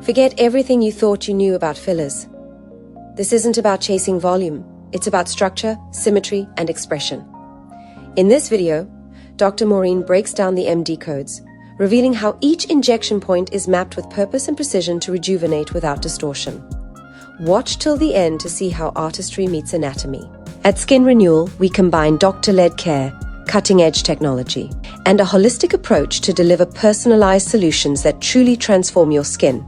Forget everything you thought you knew about fillers. This isn't about chasing volume, it's about structure, symmetry, and expression. In this video, Dr. Maureen breaks down the MD codes, revealing how each injection point is mapped with purpose and precision to rejuvenate without distortion. Watch till the end to see how artistry meets anatomy. At Skin Renewal, we combine doctor-led care, cutting-edge technology, and a holistic approach to deliver personalized solutions that truly transform your skin.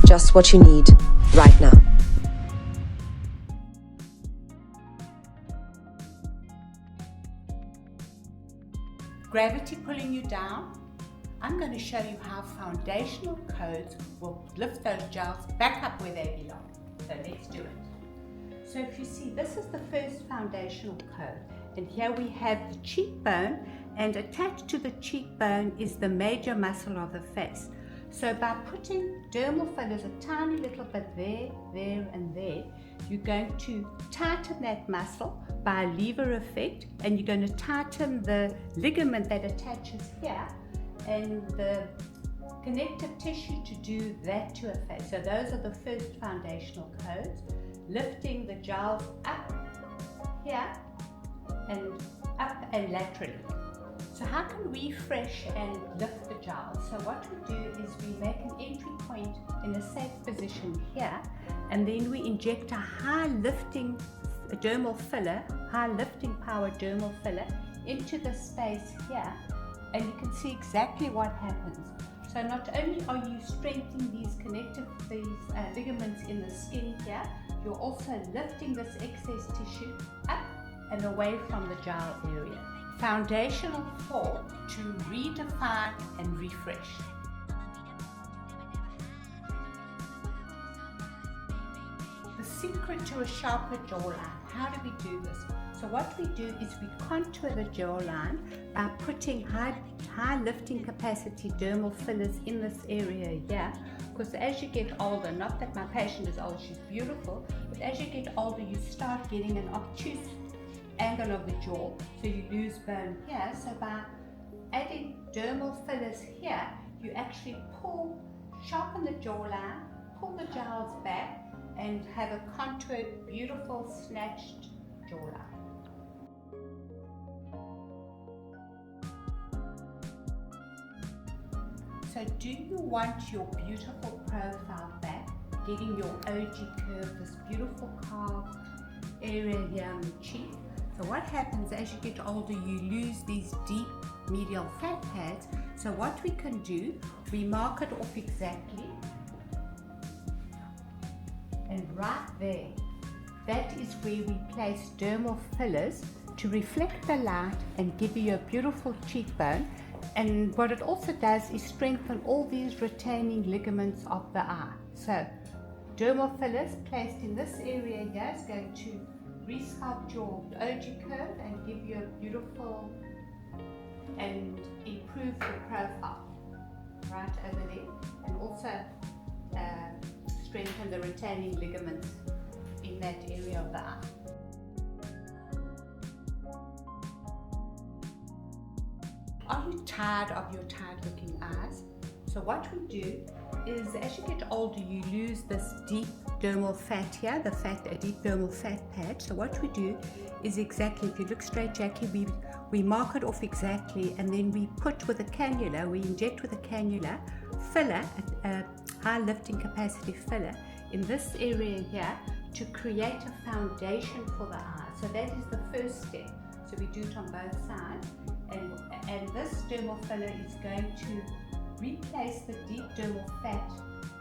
Just what you need right now. Gravity pulling you down? I'm going to show you how foundational codes will lift those jowls back up where they belong. So let's do it. So if you see, this is the first foundational code, and here we have the cheekbone, and attached to the cheekbone is the major muscle of the face. So by putting dermal fillers a tiny little bit there, and there, you're going to tighten that muscle by a lever effect, and you're going to tighten the ligament that attaches here and the connective tissue to do that to a face. So those are the first foundational codes, lifting the jowls up here and up and laterally. So how can we refresh and lift the jowls? So what we do is we make an entry point in a safe position here, and then we inject a high lifting dermal filler, high lifting power dermal filler into the space here, and you can see exactly what happens. So not only are you strengthening these ligaments in the skin here, you're also lifting this excess tissue up and away from the jowl area. Foundational 4 to redefine and refresh. The secret to a sharper jawline. How do we do this? So what we do is we contour the jawline by putting high lifting capacity dermal fillers in this area here, because as you get older, not that my patient is old, she's beautiful, but as you get older you start getting an obtuse angle of the jaw, so you lose bone here. So by adding dermal fillers here, you actually sharpen the jawline, pull the jowls back, and have a contoured, beautiful, snatched jawline. So do you want your beautiful profile back, getting your OG curve, this beautiful carved area here on the cheek? So what happens as you get older, you lose these deep medial fat pads. So what we can do, we mark it off exactly, and right there, that is where we place dermal fillers to reflect the light and give you a beautiful cheekbone. And what it also does is strengthen all these retaining ligaments of the eye. So dermal fillers placed in this area here is going to resculpt your OG curve and give you a beautiful and improve your profile right over there, and also strengthen the retaining ligaments in that area of the eye. Are you tired of your tired looking eyes? So what we do is, as you get older, you lose this deep dermal fat here, a deep dermal fat pad. So what we do is exactly, if you look straight, Jackie, we mark it off exactly, and then we put with a cannula, we inject with a cannula filler, a high lifting capacity filler in this area here to create a foundation for the eye. So that is the first step. So we do it on both sides, and this dermal filler is going to replace the deep dermal fat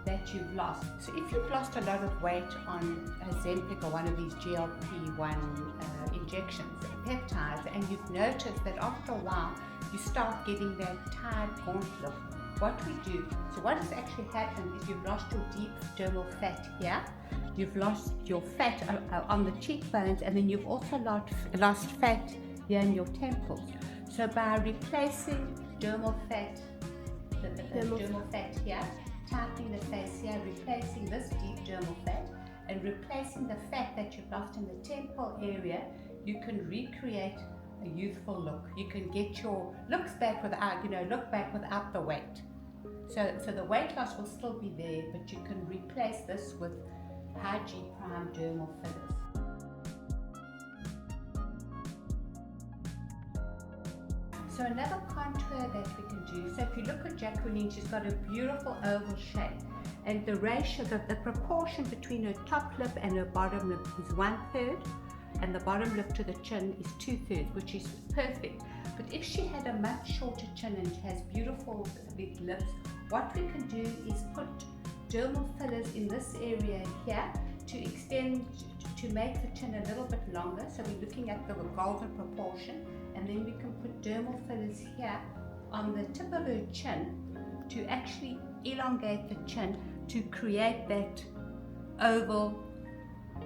that you've lost. So if you've lost a lot of weight on Ozempic or one of these GLP-1 injections, peptides, and you've noticed that after a while you start getting that tired, gaunt look, what we do, so what has actually happened is you've lost your deep dermal fat here, you've lost your fat on the cheekbones, and then you've also lost fat here in your temples. So by replacing dermal fat, dermal fat here, tightening the face here, replacing this deep dermal fat, and replacing the fat that you've lost in the temple area, you can recreate a youthful look. You can get your looks back without, look back without the weight. So the weight loss will still be there, but you can replace this with high G prime dermal fillers. So another contour that we can do, so if you look at Jacqueline, she's got a beautiful oval shape, and the ratio, the proportion between her top lip and her bottom lip is 1/3, and the bottom lip to the chin is 2/3, which is perfect. But if she had a much shorter chin and has beautiful big lips, what we can do is put dermal fillers in this area here to extend, to make the chin a little bit longer. So we're looking at the golden proportion, and then we can put dermal fillers here on the tip of her chin to actually elongate the chin to create that oval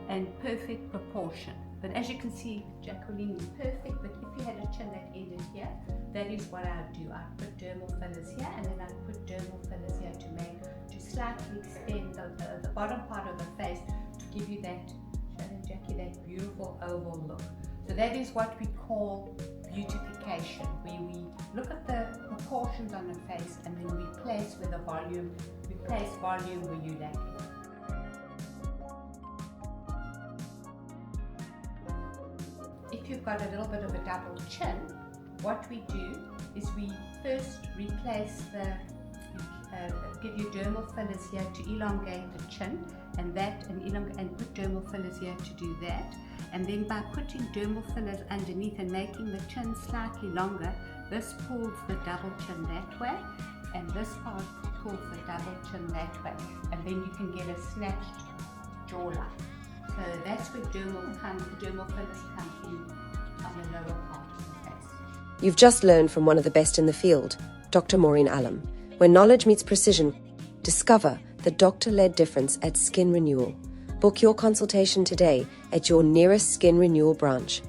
and perfect proportion. But as you can see, Jacqueline is perfect, but if you had a chin that ended here, that is what I would do. I'd put dermal fillers here, and then I'd put dermal fillers here to slightly extend the bottom part of the face to give you that, Jackie, that beautiful oval look. So that is what we call beautification, where we look at the proportions on the face and then we place where the volume, we place volume where you're lacking. If you've got a little bit of a double chin, what we do is we first replace give you dermal fillers here to elongate the chin, and put dermal fillers here to do that. And then by putting dermal fillers underneath and making the chin slightly longer, this pulls the double chin that way, and this part pulls the double chin that way, and then you can get a snatched jawline. So that's where dermal fillers come in on the lower part of the face. You've just learned from one of the best in the field, Dr. Maureen Allem. When knowledge meets precision, discover the doctor-led difference at Skin Renewal. Book your consultation today at your nearest Skin Renewal branch.